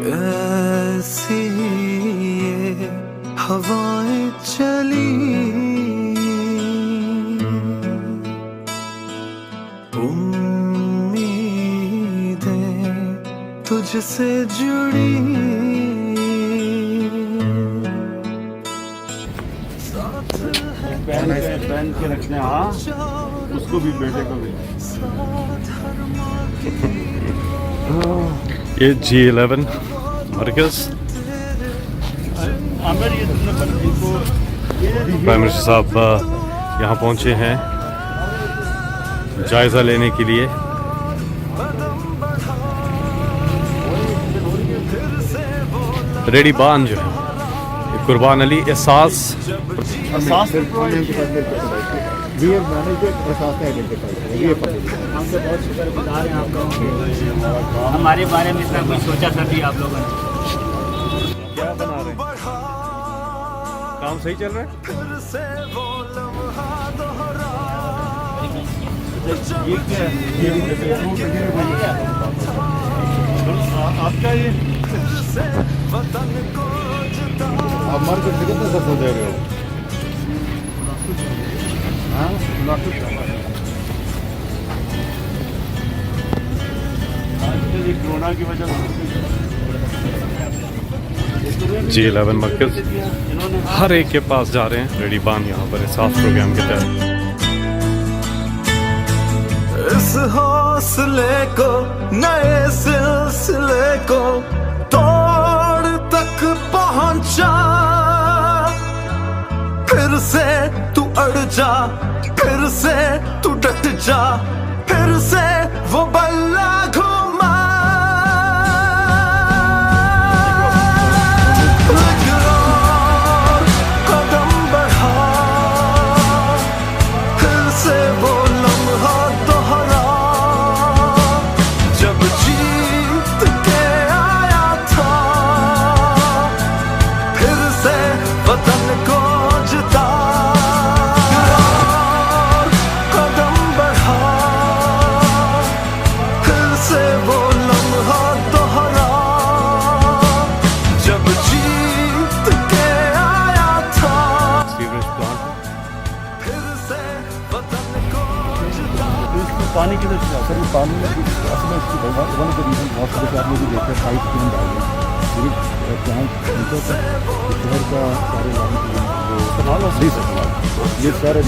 कैसी ये हवाएं चली, उम्मीदें तुझसे जुड़ी। पहन के रखने, हाँ उसको भी, बेटे को भी। ये G11 मरकज़ प्राइम मिनिस्टर साहब यहाँ पहुँचे हैं जायज़ा लेने के लिए। रेडी बान जो है कुर्बान अली एहसास हमारे बारे में इतना कुछ सोचा था भी आप लोगों ने। क्या बना रहे हैं? काम सही चल रहा है? ये क्या है? आपका ये आप मार्केट से कितना सस्ता दे रहे हो? कोरोना की वजह से G11 मरकज़ हर एक के पास जा रहे हैं रेडी बान यहाँ पर एहसास प्रोग्राम के तहत। इस हौसले को, नए सिलसिले को तोड़ तक पहुंचा, फिर से तू अड़ जा, फिर से तू डट जा, फिर से वो बल्ला घुमा। कदम बढ़ा, फिर से वो लम्हा दोहरा, जब जीत के आया था, फिर से वतन को जिता। कदम बढ़ा, फिर से वो लम्हा दोहरा, जब जीत के आया था, सीवरेज प्लांट फिर से वतन को जिता। पानी की सर पानी में असल में इसकी वन ऑफ द रीजन बहुत सारे आपने भी देखा पाइप क्यों डाल रहे हैं प्लांट शहर का सारे लाइन ये सारे